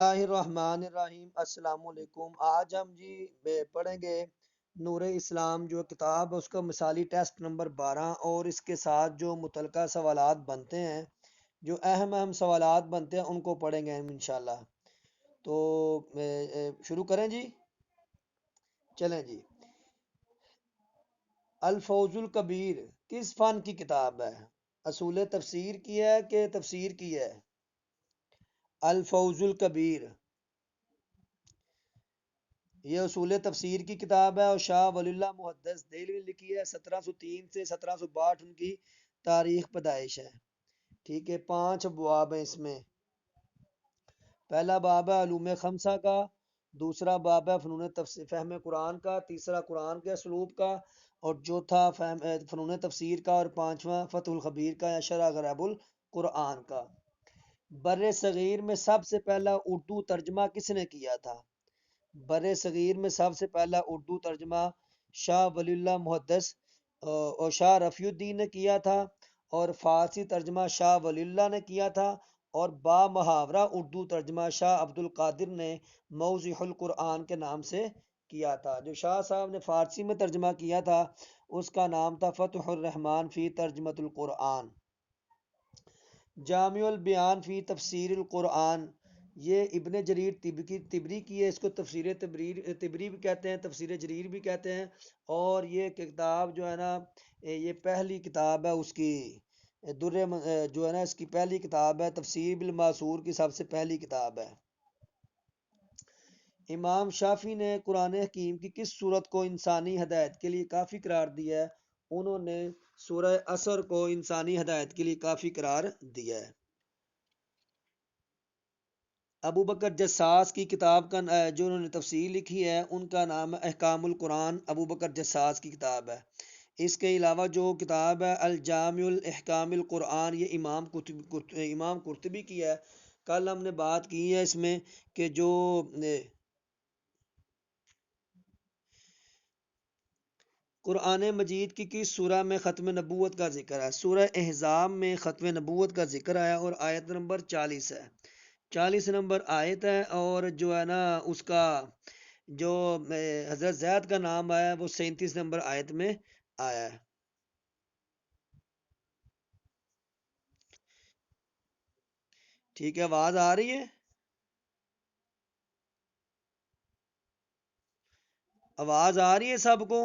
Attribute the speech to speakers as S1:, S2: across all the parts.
S1: اللہ الرحمن الرحیم، السلام علیکم۔ آج ہم پڑھیں گے نور اسلام جو کتاب ہے اس کا مثالی ٹیسٹ نمبر 12، اور اس کے ساتھ جو متعلقہ سوالات بنتے ہیں، جو اہم اہم سوالات بنتے ہیں ان کو پڑھیں گے ہم انشاءاللہ۔ تو شروع کریں جی، چلیں جی۔ الفوز الکبیر کس فن کی کتاب ہے؟ اصول تفسیر کی ہے کہ تفسیر کی ہے؟ الفوز الکبیر یہ اصول تفسیر کی کتاب ہے، اور شاہ ولی اللہ محدث دہلوی نے لکھی ہے۔ 1703 سے 1762 ان کی تاریخ پیدائش ہے۔ ٹھیک ہے، 5 ابواب ہیں اس میں۔ پہلا باب ہے علوم خمسہ کا، دوسرا باب ہے فنون فہم قرآن کا، تیسرا قرآن کے اسلوب کا، اور چوتھا فنون تفسیر کا، اور پانچواں فتح الخبیر کا یا شرح غرائب القرآن کا۔ بر صغیر میں سب سے پہلا اردو ترجمہ کس نے کیا تھا؟ بر صغیر میں سب سے پہلا اردو ترجمہ شاہ ولی اللہ محدث اور شاہ رفیع الدین نے کیا تھا، اور فارسی ترجمہ شاہ ولی اللہ نے کیا تھا، اور با محاورہ اردو ترجمہ شاہ عبد القادر نے موضح القرآن کے نام سے کیا تھا۔ جو شاہ صاحب نے فارسی میں ترجمہ کیا تھا اس کا نام تھا فتح الرحمن فی ترجمۃ القرآن۔ جامع البیان فی تفسیر القرآن یہ ابن جریر تبری کی ہے، اس کو تفسیر تبری بھی کہتے ہیں، تفسیر جریر بھی کہتے ہیں، اور یہ کتاب جو ہے نا یہ پہلی کتاب ہے اس کی در جو ہے نا اس کی پہلی کتاب ہے، تفسیر بالماسور کی سب سے پہلی کتاب ہے۔ امام شافی نے قرآن حکیم کی کس صورت کو انسانی ہدایت کے لیے کافی قرار دیا ہے؟ انہوں نے سورہ عصر کو انسانی ہدایت کے لیے کافی قرار دیا ہے۔ ابو بکر جساس کی کتاب کا جو انہوں نے تفسیر لکھی ہے ان کا نام ہے احکام القرآن۔ ابو بکر جساس کی کتاب ہے۔ اس کے علاوہ جو کتاب ہے الجامع الاحکام القرآن یہ امام قرطبی کی ہے۔ کل ہم نے بات کی ہے اس میں کہ جو قرآن مجید کی کس سورہ میں ختم نبوت کا ذکر ہے؟ سورہ احزاب میں ختم نبوت کا ذکر آیا، اور آیت نمبر 40 ہے، 40 نمبر آیت ہے، اور جو ہے نا اس کا جو حضرت زید کا نام آیا ہے وہ 37 نمبر آیت میں آیا ہے۔ ٹھیک ہے، آواز آ رہی ہے؟ آواز آ رہی ہے سب کو؟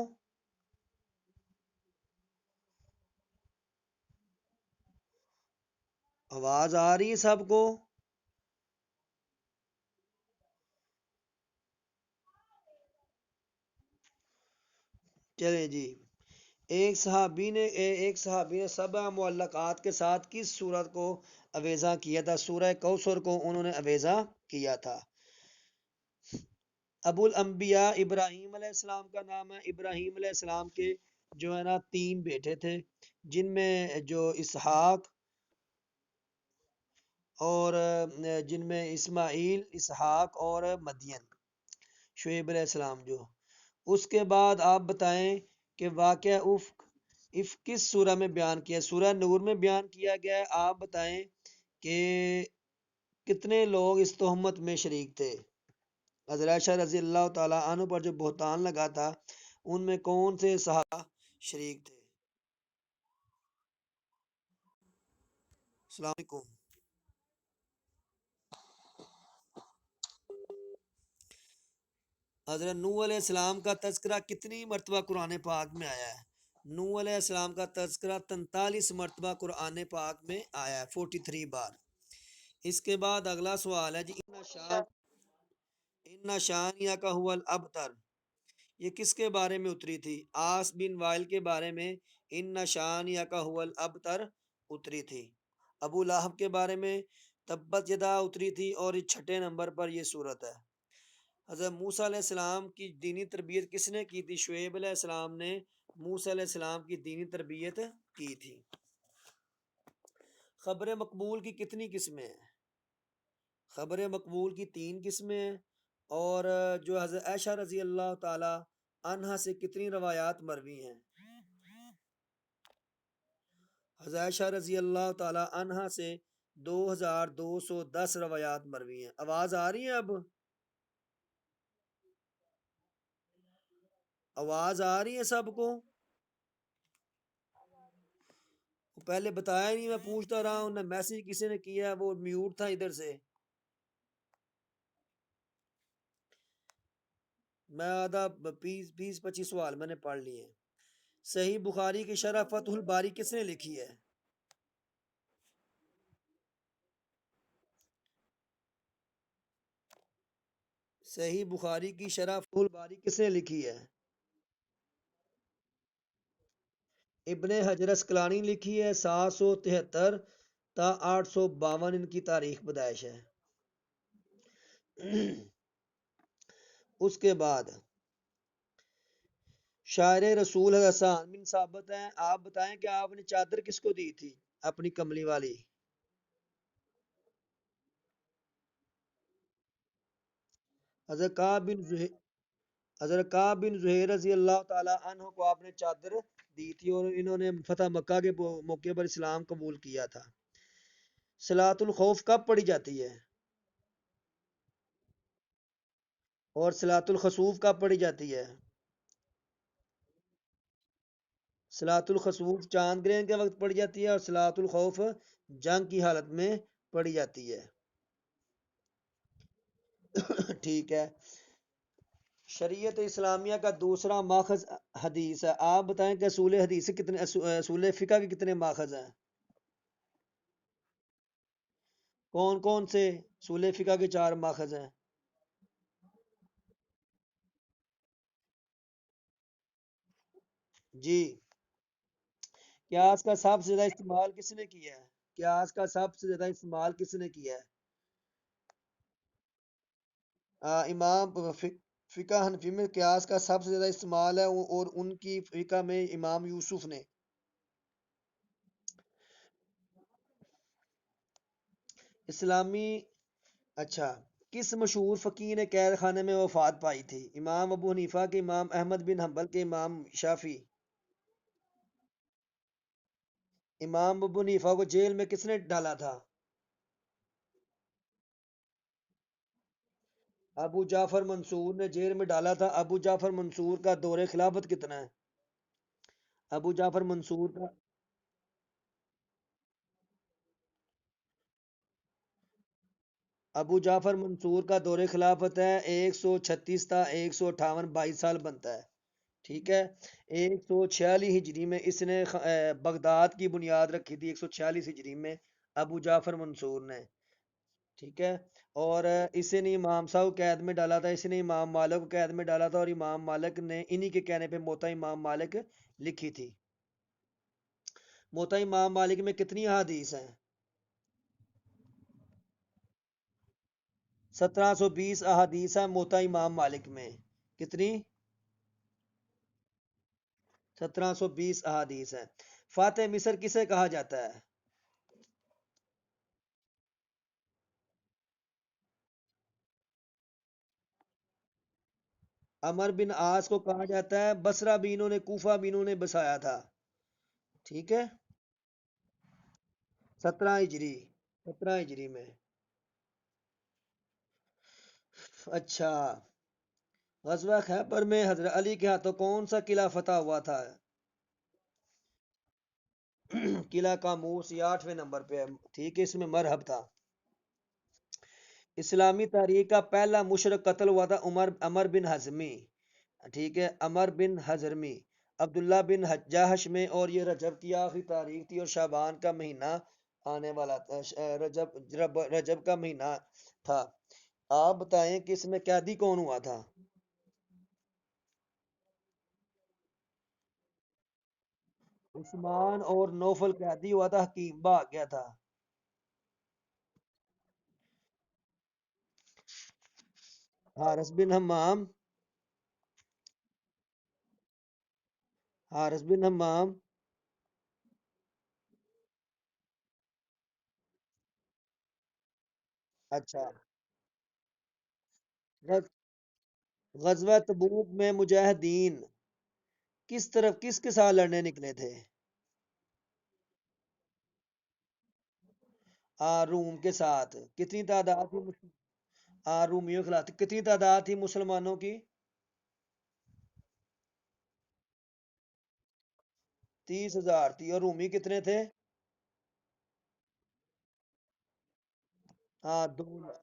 S1: آواز آ رہی ہے سب کو؟ چلیں جی۔ ایک صحابی نے سبع معلقات کے ساتھ کس سورت کو اویزاں کیا تھا؟ سورہ کوثر کو انہوں نے اویزاں کیا تھا۔ ابو الانبیاء ابراہیم علیہ السلام کا نام ہے۔ ابراہیم علیہ السلام کے جو ہے نا 3 بیٹے تھے، جن میں جو اسحاق اور جن میں اسماعیل، اسحاق اور مدین، شعیب علیہ السلام جو۔ اس کے بعد آپ بتائیں کہ واقعہ افک کس سورہ میں بیان کیا؟ سورہ نور میں بیان کیا گیا ہے۔ آپ بتائیں کہ کتنے لوگ اس تہمت میں شریک تھے؟ حضرت عائشہ رضی اللہ تعالیٰ عنہ پر جو بہتان لگا تھا ان میں کون سے صحابہ شریک تھے؟ السلام علیکم۔ حضرت نوح علیہ السلام کا تذکرہ کتنی مرتبہ قرآن پاک میں آیا ہے؟ نوح علیہ السلام کا تذکرہ 43 مرتبہ قرآن پاک میں آیا ہے، 43 بار۔ اس کے بعد اگلا سوال ہے جی، ان شانیہ کا هو الابتر یہ کس کے بارے میں اتری تھی؟ آس بن وائل کے بارے میں ان شانیہ کا هو الابتر اتری تھی۔ ابو لہب کے بارے میں تبت یدا اتری تھی، اور 6 نمبر پر یہ صورت ہے۔ حضرت موسیٰ علیہ السلام کی دینی تربیت کس نے کی تھی؟ شعیب علیہ السلام نے موسیٰ علیہ السلام کی دینی تربیت کی تھی۔ خبر مقبول کی کتنی قسمیں ہیں؟ خبر مقبول کی 3 قسمیں ہیں، اور جو حضرت عائشہ رضی اللہ تعالی عنہا سے کتنی روایات مروی ہیں؟ حضرت عائشہ رضی اللہ تعالی عنہا سے 2210 روایات مروی ہیں. آواز آ رہی ہے اب؟ آواز آ رہی ہے سب کو؟ پہلے بتایا نہیں، میں پوچھتا رہا ہوں نہ، میسج کسی نے کیا، وہ میوٹ تھا ادھر سے. میں آدھا 20-25 سوال میں نے پڑھ لیے ہیں. صحیح بخاری کی شرح فتح الباری کس نے لکھی ہے؟ صحیح بخاری کی شرح فتح الباری کس نے لکھی ہے؟ ابن حجر اسقلانی لکھی ہے. 773 تا 852 ان کی تاریخ پیدائش ہے. اس کے بعد شاعر رسول حسان بن ثابت ہیں. آپ بتائیں کہ آپ نے چادر کس کو دی تھی اپنی کملی والی؟ حضرت کعب بن زہیر، حضرت کعب بن زہیر رضی اللہ تعالی عنہ کو آپ نے چادر دی تھی، اور انہوں نے فتح مکہ کے موقع پر اسلام قبول کیا تھا. صلاۃ الخوف کب پڑھی جاتی ہے؟ اور صلاۃ الخسوف کب پڑھی جاتی ہے؟ صلاۃ الخسوف چاند گرہن کے وقت پڑھی جاتی ہے، اور صلاۃ الخوف جنگ کی حالت میں پڑھی جاتی ہے. ٹھیک ہے. شریعت اسلامیہ کا دوسرا ماخذ حدیث ہے. آپ بتائیں کہ اصول حدیث کتنے، اصول فقہ کے کتنے ماخذ ہیں؟ کون کون سے اصول فقہ کے 4 ماخذ ہیں؟ جی. قیاس کا سب سے زیادہ استعمال کس نے کیا ہے؟ قیاس کا سب سے زیادہ استعمال کس نے کیا ہے؟ امام فقہ حنفی میں قیاس کا سب سے زیادہ استعمال ہے، اور ان کی فقہ میں امام یوسف نے. اسلامی، اچھا، کس مشہور فقیر نے قید خانے میں وفات پائی تھی؟ امام ابو حنیفہ کے، امام احمد بن حنبل کے، امام شافی؟ امام ابو حنیفہ کو جیل میں کس نے ڈالا تھا؟ ابو جعفر منصور نے جیل میں ڈالا تھا. ابو جعفر منصور کا دور خلافت کتنا ہے؟ ابو جعفر منصور کا، ابو جعفر منصور کا دور خلافت ہے 136 تا 158، 22 سال بنتا ہے. ٹھیک ہے. 146 ہجری میں اس نے بغداد کی بنیاد رکھی تھی، 146 ہجری میں ابو جعفر منصور نے. ٹھیک ہے. اور اسے نے امام صاحب کو قید میں ڈالا تھا، اس نے امام مالک کو قید میں ڈالا تھا، اور امام مالک نے انہی کے کہنے پہ موتا امام مالک لکھی تھی. موتا امام مالک میں کتنی احادیث ہیں؟ 1720 احادیث ہیں موتا امام مالک میں. کتنی؟ 1720 احادیث ہیں. فاتح مصر کسے کہا جاتا ہے؟ عمر بن عاص کو کہا جاتا ہے. بصرہ بھی انہوں نے، کوفہ بھی انہوں نے بسایا تھا. ٹھیک ہے. 17 ہجری، 17 ہجری میں. اچھا. غزوہ خیبر میں حضرت علی کے ہاتھوں کون سا قلعہ فتح ہوا تھا؟ قلعہ کاموس، یہ 8ویں نمبر پہ ہے. ٹھیک ہے. اس میں مرحب تھا. اسلامی تاریخ کا پہلا مشرک قتل ہوا تھا عمر بن حزمی. ٹھیک ہے. عمر بن حضرمی عبداللہ بن جہش میں، اور یہ رجب کی آخری تاریخ تھی، اور شعبان کا مہینہ آنے والا تھا. رجب کا مہینہ تھا. آپ بتائیں کہ اس میں قیدی کون ہوا تھا؟ عثمان اور نوفل قیدی ہوا تھا، حکیم بھاگ گیا تھا. حارث بن حمام، حارث بن حمام. اچھا. غز- غزوہ تبوک میں مجاہدین کس طرف، کس کے ساتھ لڑنے نکلے تھے؟ روم کے ساتھ کتنی تعداد تھی رومیوں کے خلاف کتنی تعداد تھی مسلمانوں کی؟ 30,000 تھی، اور رومی کتنے تھے؟ 2 لاکھ،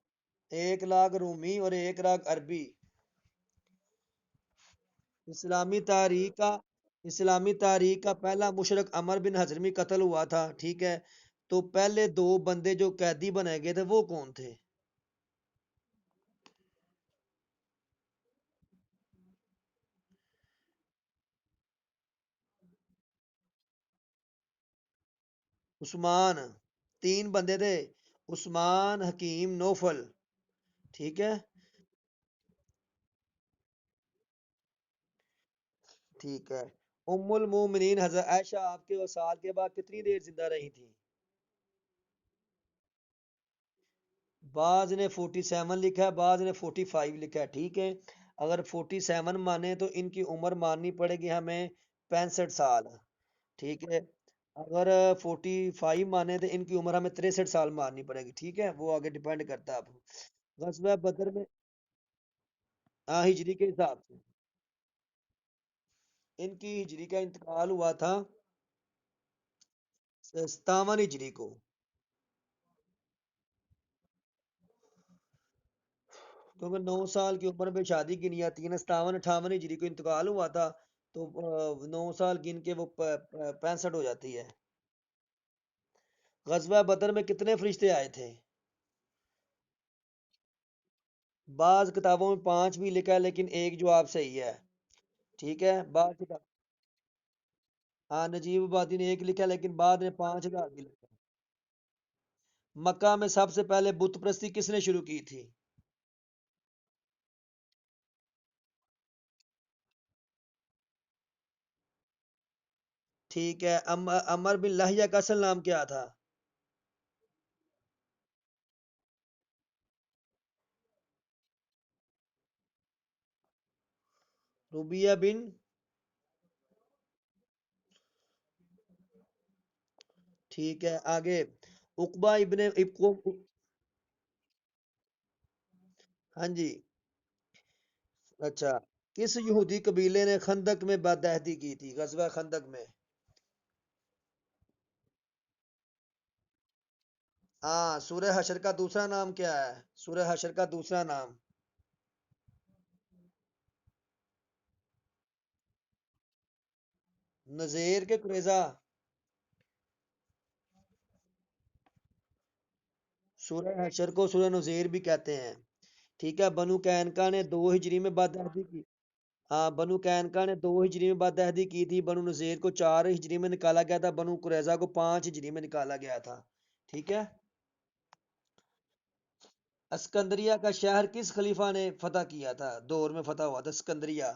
S1: 1 لاکھ رومی اور 1 لاکھ عربی۔ اسلامی تاریخ کا اسلامی تاریخ کا پہلا مشرک عمر بن حضرمی قتل ہوا تھا، ٹھیک ہے؟ تو پہلے دو بندے جو قیدی بنائے گئے تھے وہ کون تھے؟ عثمان، 3 بندے تھے، عثمان، حکیم، نوفل، ٹھیک ہے؟ ٹھیک ہے۔ ام المومنین حضرت عائشہ آپ کے وصال کے بعد کتنی دیر زندہ رہی تھی؟ بعض نے 47 لکھا ہے، بعض نے 45 لکھا ہے، ٹھیک ہے؟ اگر 47 مانے تو ان کی عمر ماننی پڑے گی ہمیں 65 سال، ٹھیک ہے؟ اگر 45 مانے تو ان کی عمر ہمیں 63 سال ماننی پڑے گی، ٹھیک ہے؟ وہ آگے ڈیپینڈ کرتا ہے اب غزوہ بدر میں۔ ہجری کے حساب سے ان کی ہجری کا انتقال ہوا تھا 57 ہجری کو، کیونکہ 9 سال کی عمر میں شادی گنی جاتی ہے نا، 57 58 ہجری کو انتقال ہوا تھا، تو 9 سال گن کے وہ 65 ہو جاتی ہے۔ غزوہ بدر میں کتنے فرشتے آئے تھے؟ بعض کتابوں میں 5 بھی لکھا ہے لیکن ایک جواب صحیح ہے، ٹھیک ہے؟ بعض کتاب نجیب آبادی نے ایک لکھا ہے لیکن بعد نے 5,000 بھی لکھا ہے۔ مکہ میں سب سے پہلے بت پرستی کس نے شروع کی تھی؟ ٹھیک ہے۔ عمر بن لہیہ کا اصل نام کیا تھا؟ ربیہ بن، ٹھیک ہے آگے۔ عقبہ ابن ہاں جی، اچھا، کس یہودی قبیلے نے خندق میں بدعہدی کی تھی، غزوہ خندق میں؟ سورہ حشر کا دوسرا نام کیا ہے؟ سورہ حشر کا دوسرا نام؟ نذیر کے قریظہ؟ سورہ حشر کو سورہ نذیر بھی کہتے ہیں، ٹھیک ہے؟ بنو کینکا نے 2 ہجری میں بدعہدی کی، بنو کینکا نے 2 ہجری میں بدعہدی کی تھی، بنو نذیر کو 4 ہجری میں نکالا گیا تھا، بنو قریظہ کو 5 ہجری میں نکالا گیا تھا، ٹھیک ہے؟ اسکندریہ کا شہر کس خلیفہ نے فتح کیا تھا، دور میں فتح ہوا تھا اسکندریہ؟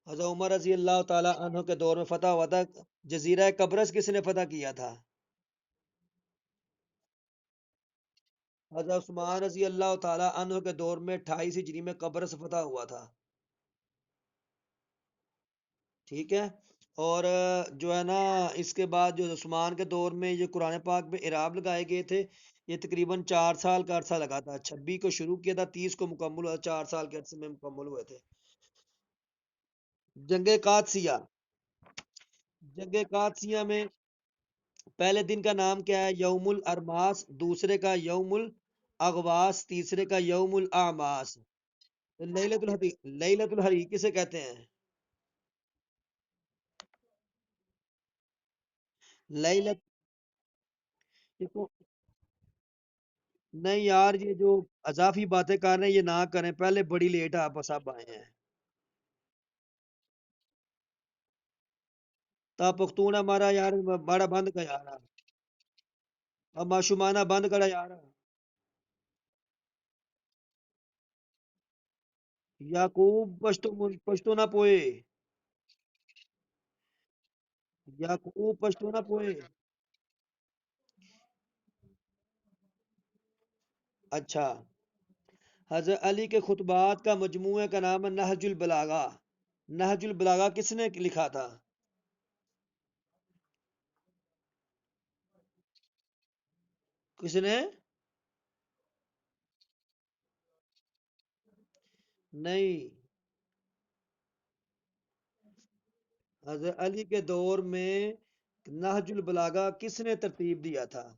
S1: حضرت عمر رضی اللہ تعالی عنہ کے دور میں فتح ہوا تھا۔ جزیرہ قبرص کس نے فتح کیا تھا؟ حضرت عثمان رضی اللہ تعالی عنہ کے دور میں 28 ہجری میں قبرص فتح ہوا تھا، ٹھیک ہے؟ اور جو ہے نا اس کے بعد جو عثمان کے دور میں یہ قرآن پاک میں اعراب لگائے گئے تھے، یہ تقریباً 4 سال کا عرصہ لگا تھا، 26 کو شروع کیا تھا، 30 کو مکمل ہوا، 4 سال کے عرصے میں مکمل ہوئے تھے۔ جنگ قادسیہ، جنگ قادسیہ میں پہلے دن کا نام کیا ہے؟ یوم الارماس، دوسرے کا یوم الاغواس، تیسرے کا یوم الاعماس۔ لیلۃ الحدیق، لیلۃ الحریق کسے کہتے ہیں؟ لیلۃ، نہیں یار یہ جو اضافی باتیں کر رہے ہیں یہ نہ کریں، پہلے بڑی لیٹ آپ سب آئے ہیں۔ تا پختون ہمارا یار بڑا بند کا یار، اب معشومانہ بند کرا یار، یعقوب پشتو، پشتو نہ پوئے، یعقوب پشتو نہ پوئے۔ اچھا، حضرت علی کے خطبات کا مجموعہ کا نام ہے نہج البلاغہ، نہج البلاغہ کس نے لکھا تھا؟ کس نے؟ نہیں، حضرت علی کے دور میں نہج البلاغہ کس نے ترتیب دیا تھا؟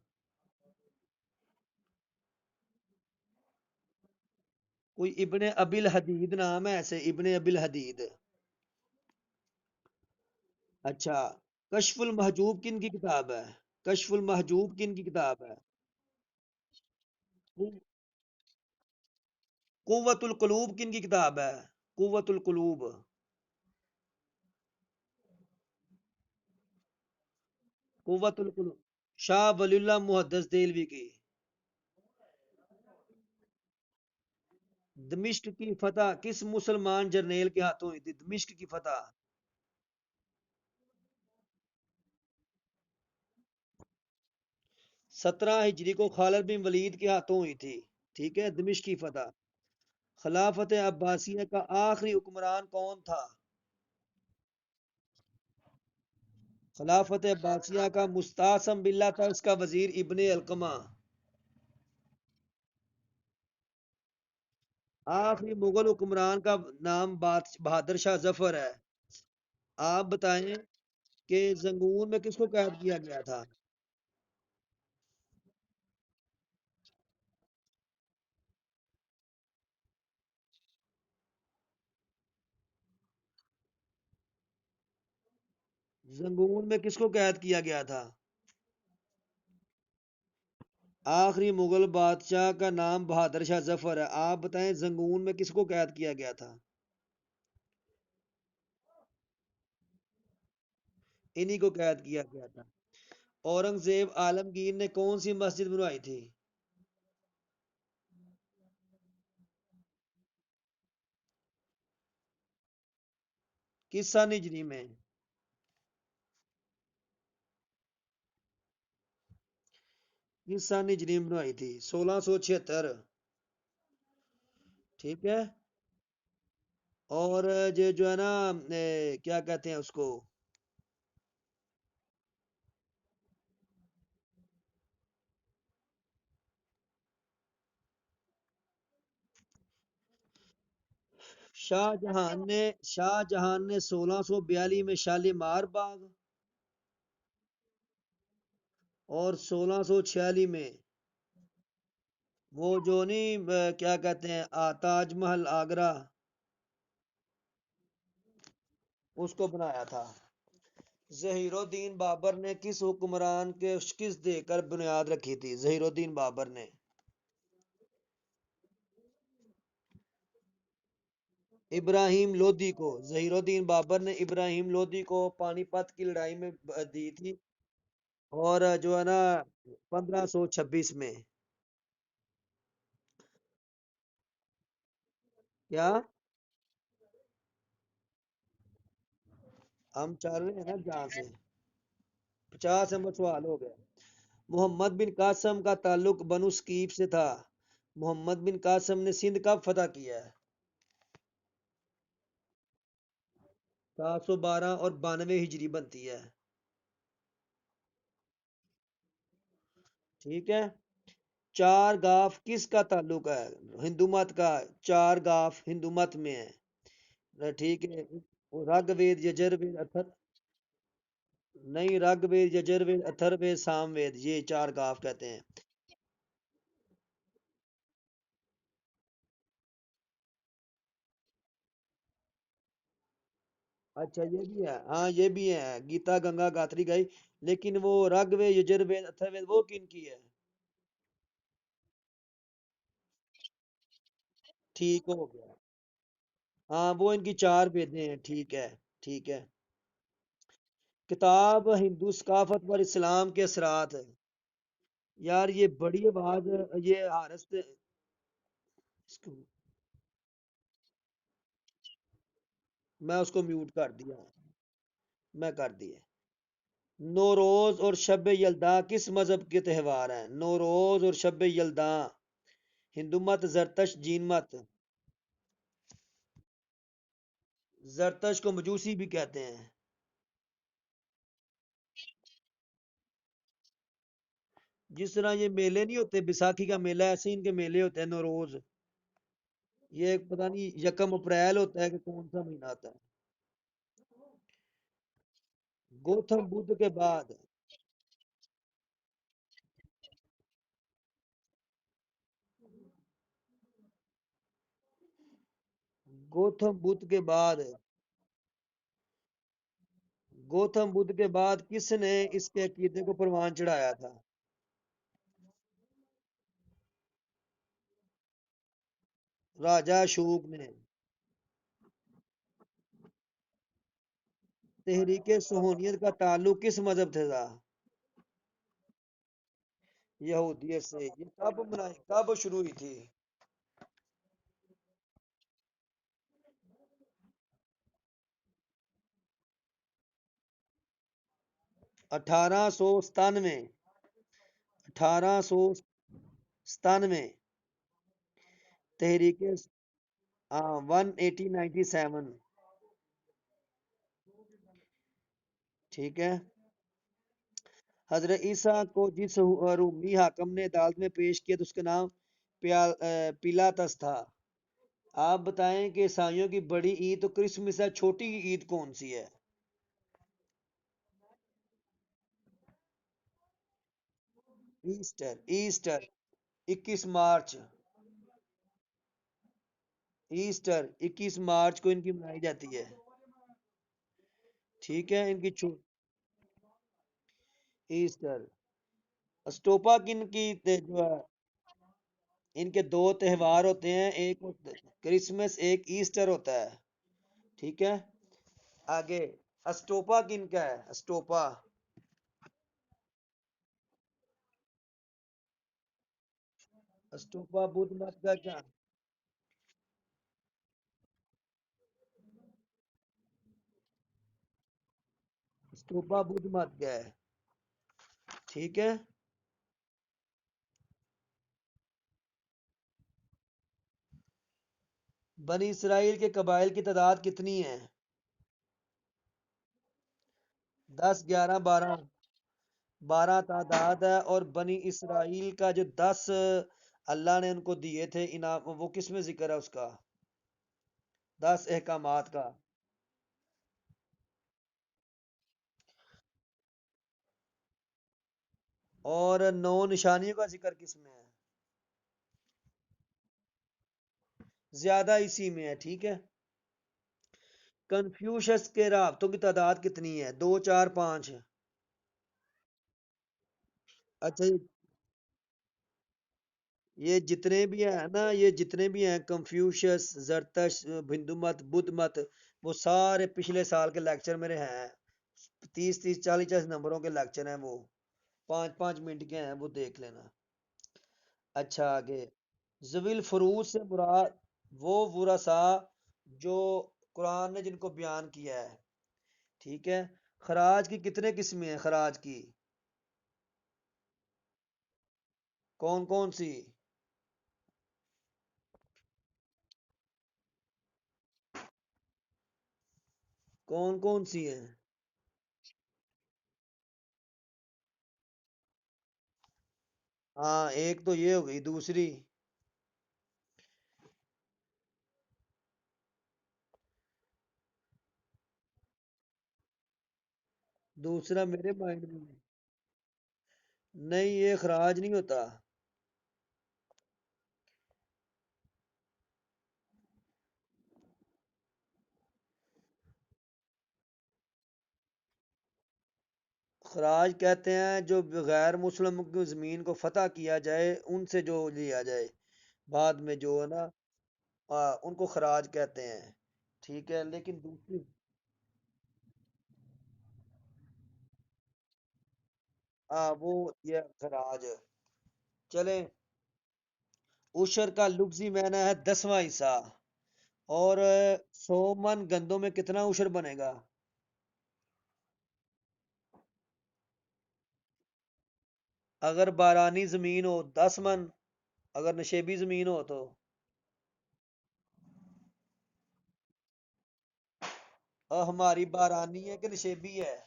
S1: کوئی ابن ابی الحدید نام ہے ایسے، ابن ابی الحدید؟ اچھا، کشف المحجوب کن کی کتاب ہے؟ کشف المحجوب کن کی کتاب ہے؟ قوت القلوب کن کی کتاب ہے؟ قوت القلوب؟ قوت القلوب شاہ ولی اللہ محدث دہلوی کی۔ دمشق کی فتح کس مسلمان جرنیل کے ہاتھوں ہوئی تھی؟ دمشق کی فتح 17 ہجری کو خالد بن ولید کے ہاتھوں ہوئی تھی۔ ٹھیک ہے، دمشق کی فتح۔ خلافت عباسیہ کا آخری حکمران کون تھا؟ خلافت عباسیہ کا مستعصم باللہ تھا، اس کا وزیر ابن القمہ۔ آخری مغل حکمران کا نام بہادر شاہ ظفر ہے۔ آپ بتائیں کہ زنگون میں کس کو قید کیا گیا تھا؟ زنگون میں کس کو قید کیا گیا تھا؟ آخری مغل بادشاہ کا نام بہادر شاہ ظفر ہے۔ آپ بتائیں زنگون میں کس کو قید کیا گیا تھا؟ انہی کو قید کیا گیا تھا۔ اورنگزیب عالمگیر نے کون سی مسجد بنوائی تھی؟ کس سن ہجری میں؟ کس سن ہجری میں بنوائی تھی؟ 1676۔ ٹھیک ہے، اور یہ جو ہے نا کیا کہتے ہیں اس کو؟ شاہ جہان نے 1642 میں شالیمار باغ اور 1646 میں وہ جو نہیں کیا کہتے ہیں تاج محل آگرہ، اس کو بنایا تھا۔ ظہیر الدین بابر نے کس حکمران کے شکست دے کر بنیاد رکھی تھی؟ ظہیر الدین بابر نے ابراہیم لودھی کو، ظہیر الدین بابر نے ابراہیم لودھی کو پانی پت کی لڑائی میں دی تھی، اور جو ہے نا 1526 میں۔ کیا؟ ہم چل رہے ہیں نا جہاں سے 50 نمبر سوال ہو گیا۔ محمد بن قاسم کا تعلق بنو ثقیف سے تھا۔ محمد بن قاسم نے سندھ کب فتح کیا ہے؟ 712 اور 92 ہجری بنتی ہے۔ ٹھیک ہے، چار گاف کس کا تعلق ہے؟ ہندو مت کا۔ چار گاف ہندو مت میں ہے، ٹھیک ہے۔ رگ وید یجر وید اتھر، نہیں، رگ وید یجر وید اتھر وید سام وید، یہ چار گاف کہتے ہیں۔ اچھا یہ بھی ہے، ہاں یہ بھی ہے، گیتا گنگا گاتری گئی، لیکن وہ رگ وید یجر وید اتھر وید وہ کن کی ہے؟ ٹھیک ہو گیا، ہاں وہ ان کی چار بیدیں ہیں، ٹھیک ہے۔ ٹھیک ہے، کتاب ہندو ثقافت پر اسلام کے اثرات ہے۔ یار یہ بڑی آواز، یہ حارث اس کو- میں اس کو میوٹ کر دیا، میں کر دیا۔ نوروز اور شب یلداں کس مذہب کے تہوار ہیں؟ نوروز اور شب یلداں، ہندو مت، زرتش، جین مت؟ زرتش کو مجوسی بھی کہتے ہیں۔ جس طرح یہ میلے نہیں ہوتے، بیساکھی کا میلہ ایسے ہی ان کے میلے ہوتے ہیں نوروز. یہ ایک پتہ نہیں یکم اپریل ہوتا ہے کہ کون سا مہینہ آتا ہے. گوتم بدھ کے بعد. گوتم بدھ کے بعد. گوتم بدھ کے بعد کس نے اس کے عقیدے کو پروان چڑھایا تھا؟ راجہ اشوک نے. تحریک صہیونیت کا تعلق کس مذہب سے تھا؟ یہودیت سے. یہ کب بنائی، کب شروع ہوئی تھی؟ 1897. 1897. تحریک 1897. ٹھیک ہے. حضرت عیسیٰ کو جس رومی حاکم نے عدالت میں پیش کیا تو اس کا نام پیلاطس تھا. آپ بتائیں کہ عیسائیوں کی بڑی عید تو کرسمس ہے، چھوٹی عید کون سی ہے؟ Easter. Easter 21 March. Easter 21 March کو ان کی منائی جاتی ہے. ٹھیک ہے. ان کی ایسٹر. اسٹوپا کن کی جو ہے، ان کے دو تہوار ہوتے ہیں، ایک کرسمس، ایک ایسٹر ہوتا ہے. ٹھیک ہے. آگے اسٹوپا کن کا ہے؟ اسٹوپا. اسٹوپا بدھ مت کا کیا؟ اسٹوپا بدھ مت کا ہے. ٹھیک ہے. بنی اسرائیل کے قبائل کی تعداد کتنی ہے؟ 10، 11، 12. 12 تعداد ہے. اور بنی اسرائیل کا جو 10 اللہ نے ان کو دیے تھے انعام، وہ کس میں ذکر ہے اس کا؟ 10 احکامات کا. اور 9 نشانیوں کا ذکر کس میں ہے؟ زیادہ اسی میں ہے. ٹھیک ہے. کنفیوشس کے رابطوں کی تعداد کتنی ہے؟ 2، 4، 5؟ اچھا یہ جتنے بھی ہیں نا، یہ جتنے بھی ہیں کنفیوشس، زرتش، ہندو مت، بدھ مت، وہ سارے پچھلے سال کے لیکچر میرے ہیں. 30، 30، 40، 40 نمبروں کے لیکچر ہیں وہ. 5، 5 منٹ کے ہیں، وہ دیکھ لینا. اچھا آگے. ذوی الفروض سے مراد وہ ورثاء جو قرآن نے جن کو بیان کیا ہے. ٹھیک ہے. خراج کی کتنے قسمیں ہیں؟ خراج کی کون کون سی؟ کون کون سی ہیں؟ ہاں ایک تو یہ ہو گئی، دوسری؟ دوسرا میرے مائنڈ میں نہیں، یہ خراج نہیں ہوتا. خراج کہتے ہیں جو غیر مسلم کی زمین کو فتح کیا جائے ان سے جو لیا جائے بعد میں، جو ہے نا، ان کو خراج کہتے ہیں. ٹھیک ہے. لیکن دوسری، وہ یہ خراج. چلیں. عشر کا لفظی معنی ہے 10واں حصہ. اور 100 من گندوں میں کتنا عشر بنے گا؟ اگر بارانی زمین ہو 10 من، اگر نشیبی زمین ہو تو. ہماری بارانی ہے کہ نشیبی ہے؟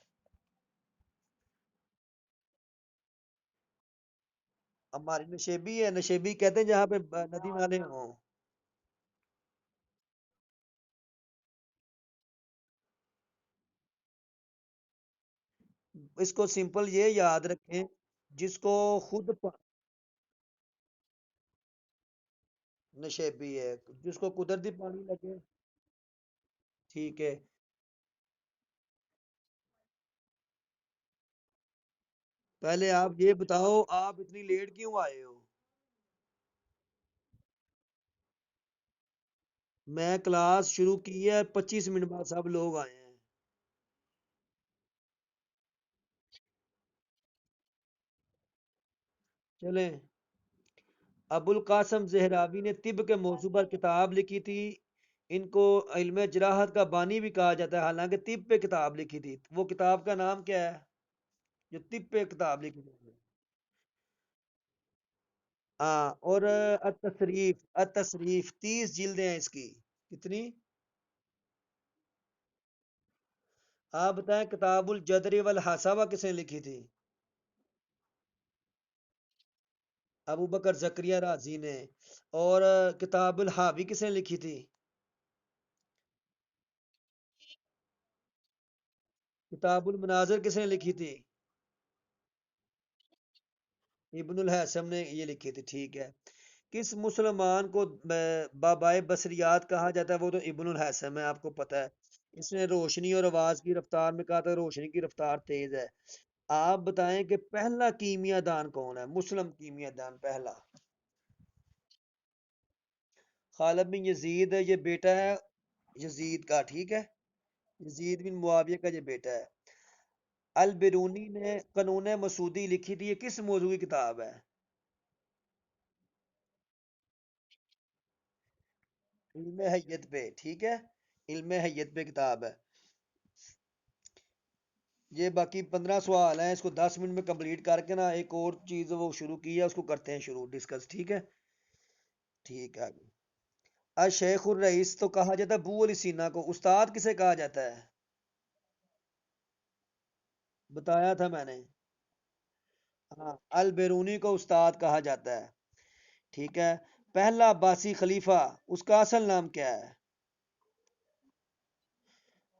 S1: ہماری نشیبی ہے، نشیبی کہتے ہیں جہاں پہ ندی نالے ہوں۔ اس کو سمپل یہ یاد رکھیں، جس کو خود نشیبی ہے، جس کو قدرتی پانی لگے، ٹھیک ہے۔ پہلے آپ یہ بتاؤ آپ اتنی لیٹ کیوں آئے ہو؟ میں کلاس شروع کی ہے 25 منٹ بعد سب لوگ آئے ہیں۔ چلیں، ابو القاسم زہراوی نے طب کے موضوع پر کتاب لکھی تھی، ان کو علم جراحت کا بانی بھی کہا جاتا ہے، حالانکہ طب پہ کتاب لکھی تھی، وہ کتاب کا نام کیا ہے جو طب پہ کتاب لکھی تھی؟ ہاں، اور التصریف، التصریف 30 جلدیں ہیں اس کی، کتنی؟ آپ بتائیں کتاب الجدری والحسابہ کس نے لکھی تھی؟ ابو بکر زکریا رازی نے۔ اور کتاب الحاوی کس نے لکھی تھی؟ کتاب المناظر کس نے لکھی تھی؟ ابن الحسم نے یہ لکھی تھی، ٹھیک ہے۔ کس مسلمان کو بابائے بصریات کہا جاتا ہے؟ وہ تو ابن الحسم ہے، آپ کو پتہ ہے۔ اس نے روشنی اور آواز کی رفتار میں کہا تھا روشنی کی رفتار تیز ہے۔ آپ بتائیں کہ پہلا کیمیا دان کون ہے، مسلم کیمیا دان پہلا؟ خالد بن یزید ہے، یہ بیٹا ہے یزید کا، ٹھیک ہے، یزید بن معاویہ کا یہ بیٹا ہے۔ البرونی نے قانون مسودی لکھی تھی، یہ کس موضوع کی کتاب ہے؟ علم حیت پہ، ٹھیک ہے، علم حیت پہ کتاب ہے یہ۔ باقی 15 سوال ہیں، اس کو 10 منٹ میں کمپلیٹ کر کے نا ایک اور چیز وہ شروع کی ہے، اس کو کرتے ہیں شروع ڈسکس، ٹھیک ہے؟ ٹھیک ہے۔ الشیخ الرئیس تو کہا جاتا ہے ابو علی سینا کو، استاد کسے کہا جاتا ہے؟ بتایا تھا میں نے۔ ہاں، البیرونی کو استاد کہا جاتا ہے، ٹھیک ہے۔ پہلا عباسی خلیفہ، اس کا اصل نام کیا ہے؟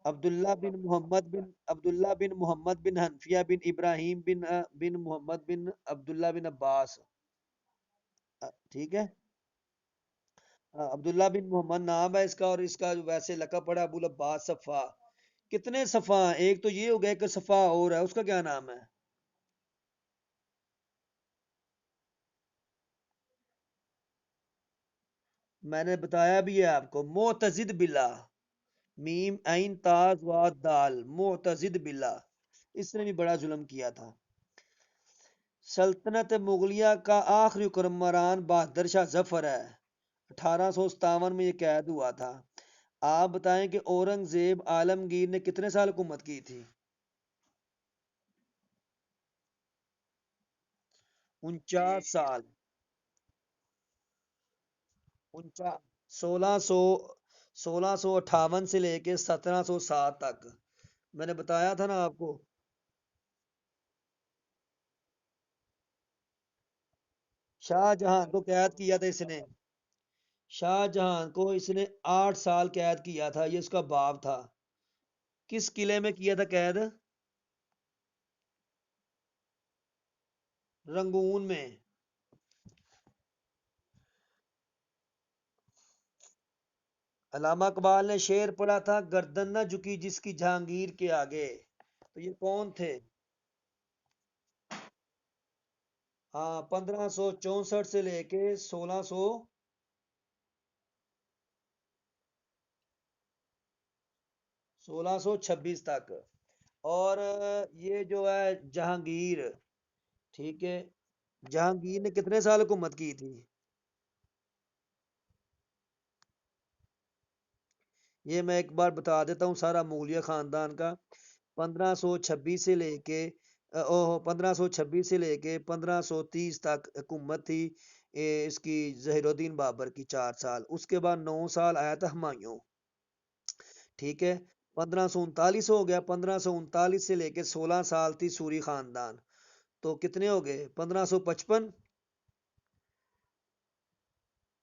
S1: عبداللہ بن محمد بن حنفیہ بن ابراہیم بن محمد بن عبداللہ بن عباس، ٹھیک ہے۔ عبداللہ بن محمد نام ہے اس کا، اور اس کا جو ویسے لقب پڑا ابو العباس صفا۔ کتنے صفا ہیں؟ ایک تو یہ ہو گیا کہ صفا اور ہے، اس کا کیا نام ہے؟ میں نے بتایا بھی ہے آپ کو، معتزد باللہ، میم عین تا ضاد دال، معتزد باللہ، اس نے بھی بڑا ظلم کیا تھا۔ سلطنت مغلیہ کا آخری حکمران بہادر شاہ ظفر ہے، 1857 میں یہ قید ہوا تھا۔ آپ بتائیں کہ اورنگ زیب عالمگیر نے کتنے سال حکومت کی تھی؟ 49 سال، 1658 سے لے کے 1707 تک، میں نے بتایا تھا نا آپ کو۔ شاہ جہاں کو قید کیا تھا اس نے، شاہ جہاں کو اس نے 8 سال قید کیا تھا، یہ اس کا باپ تھا۔ کس قلعے میں کیا تھا قید؟ رنگون میں۔ علامہ اقبال نے شعر پڑھا تھا گردن نہ جھکی جس کی جہانگیر کے آگے، تو یہ کون تھے؟ ہاں، 1564 سے لے کے 1626 تک۔ اور یہ جو ہے جہانگیر، ٹھیک ہے، جہانگیر نے کتنے سال حکومت کی تھی؟ یہ میں ایک بار بتا دیتا ہوں سارا مغلیہ خاندان کا۔ 1526 سے لے کے 1526 سے لے کے 1530 تک حکومت تھی اس کی ظہیر الدین بابر کی، 4 سال۔ اس کے بعد 9 سال آیا تھا ہمایوں، ٹھیک ہے۔ 1539 ہو گیا، 1539 سے لے کے 16 سال تھی سوری خاندان، تو کتنے ہو گئے؟ 1555،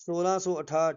S1: 1668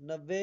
S1: 90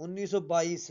S1: 1922।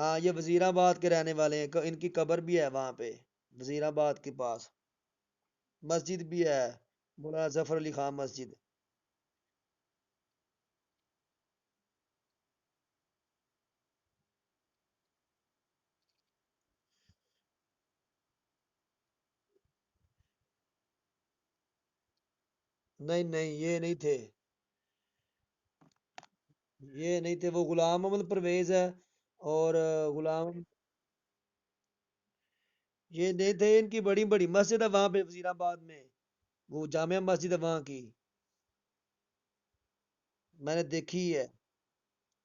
S1: ہاں یہ وزیر آباد کے رہنے والے ہیں، ان کی قبر بھی ہے وہاں پہ، وزیر آباد کے پاس مسجد بھی ہے، مولانا ظفر علی خان مسجد۔ نہیں نہیں یہ نہیں تھے، یہ نہیں تھے، وہ غلام محمد پرویز ہے اور غلام، یہ نہیں تھے، ان کی بڑی بڑی مسجد ہے وہاں پہ وزیر آباد میں، وہ جامع مسجد ہے وہاں کی، میں نے دیکھی ہے،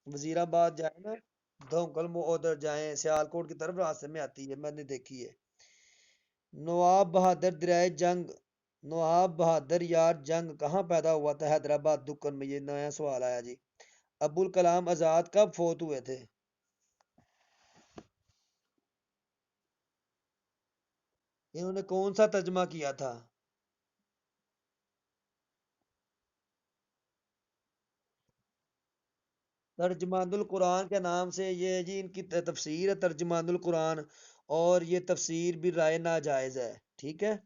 S1: وزیر آباد جائے نا، دھوکل ادھر جائیں سیالکوٹ کی طرف راستے میں آتی ہے، میں نے دیکھی ہے۔ نواب بہادر دریائے جنگ، نواب بہادر یار جنگ کہاں پیدا ہوا تھا؟ حیدرآباد دکن میں، یہ نیا سوال آیا جی۔ ابوالکلام آزاد کب فوت ہوئے تھے؟ انہوں نے کون سا ترجمہ کیا تھا؟ ترجمان القرآن کے نام سے یہ جی ان کی تفسیر ہے ترجمان القرآن، اور یہ تفسیر بھی رائے ناجائز ہے، ٹھیک ہے۔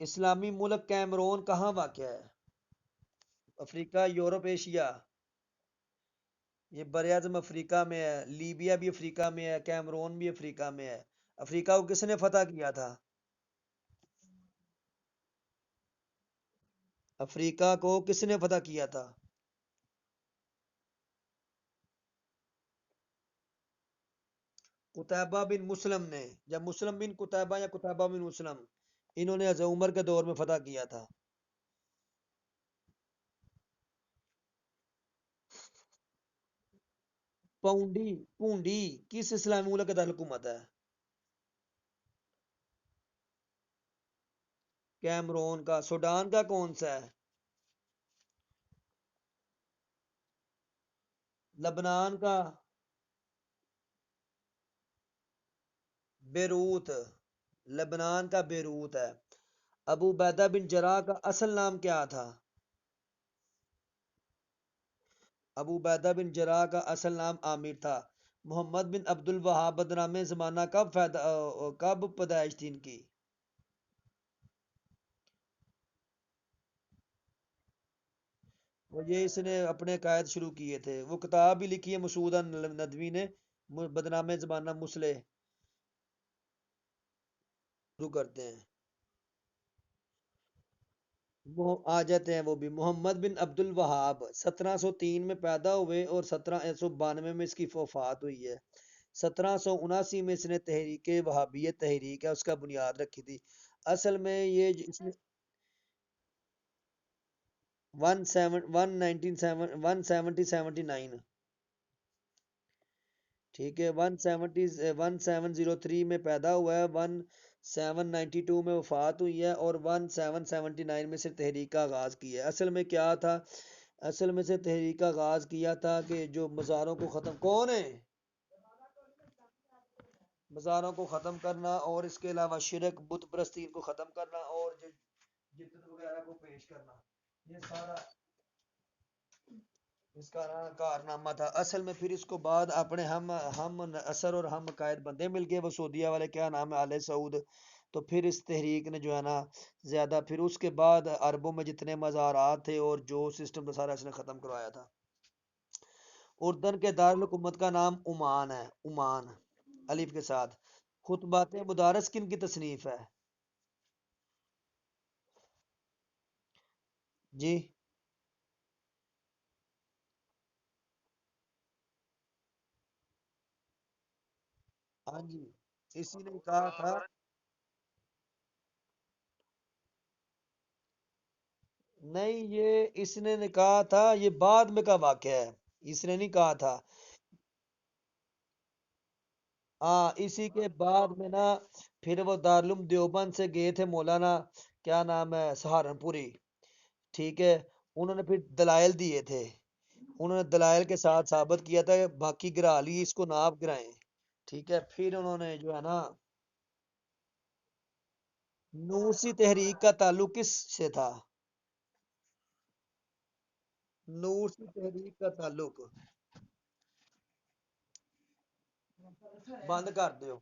S1: اسلامی ملک کیمرون کہاں واقع ہے؟ افریقہ، یورپ، ایشیا؟ یہ براعظم افریقہ میں ہے، لیبیا بھی افریقہ میں ہے، کیمرون بھی افریقہ میں ہے۔ افریقہ کو کس نے فتح کیا تھا؟ افریقہ کو کس نے فتح کیا تھا؟ قتیبہ بن مسلم نے، یا مسلم بن قتیبہ یا قتیبہ بن مسلم، انہوں نے حضرت عمر کے دور میں فتح کیا تھا۔ پونڈی، پونڈی کس اسلامی ملک کا دارالحکومت ہے؟ کیمرون کا۔ سوڈان کا کون سا ہے؟ لبنان کا؟ بیروت، لبنان کا بیروت ہے۔ ابو عبیدہ بن جراح کا اصل نام کیا تھا؟ ابو عبیدہ بن جراح کا اصل نام عامر تھا۔ محمد بن عبد الوہاب بدنام زمانہ کب پیدائش تھی ان کی؟ وہ یہ اس نے اپنے قائد شروع کیے تھے، وہ کتاب بھی لکھی ہے مسعودہ ندوی نے، بدنام زمانہ مسلح شروع کرتے ہیں، وہ آ جاتے ہیں وہ بھی۔ محمد بن عبد الوہاب 1703 میں پیدا ہوئے اور 1792 میں اس کی وفات ہوئی ہے۔ 1779 میں اس نے تحریک وہابیت تحریک ہے اس کا بنیاد رکھی تھی۔ اصل میں یہ اس نے 1779، ٹھیک ہے، 1703 میں پیدا ہوا ہے، 1792 میں وفات ہوئی ہے، اور 1779 میں سے تحریک کا آغاز کیا ہے۔ اصل میں کیا تھا؟ اصل میں سے تحریک کا آغاز کیا تھا کہ جو مزاروں کو ختم، کون ہے، مزاروں کو ختم کرنا، اور اس کے علاوہ شرک بت پرستی کو ختم کرنا، اور جدت وغیرہ کو پیش کرنا، یہ سارا اس کا کارنامہ تھا۔ اصل میں پھر اس کو بعد اپنے ہم اثر اور ہم قائد بندے مل گئے، وہ سعودیہ والے، کیا نام ہے، آل سعود، تو پھر اس تحریک نے جو ہے نا زیادہ، پھر اس کے بعد عربوں میں جتنے مزارات تھے اور جو سسٹم تھا سارا اس نے ختم کروایا تھا۔ اردن کے دارالحکومت کا نام عمان ہے، عمان، الف کے ساتھ۔ خطبات مدارس کن کی تصنیف ہے؟ جی ہاں جی، اسی نے کہا تھا، نہیں یہ اس نے کہا تھا، یہ بعد میں کا واقعہ ہے، اس نے نہیں کہا تھا۔ ہاں اسی کے بعد میں نا پھر وہ دارالعلوم دیوبند سے گئے تھے مولانا، کیا نام ہے، سہارنپوری، ٹھیک ہے، انہوں نے پھر دلائل دیے تھے، انہوں نے دلائل کے ساتھ ثابت کیا تھا کہ باقی گرا لی، اس کو نہ آپ گرائیں، ٹھیک ہے، پھر انہوں نے جو ہے نا نورسی تحریک کا تعلق کس سے تھا؟ نورسی تحریک کا تعلق ਬੰਦ ਕਰ ਦਿਓ।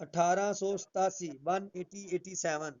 S1: 1887, 1887।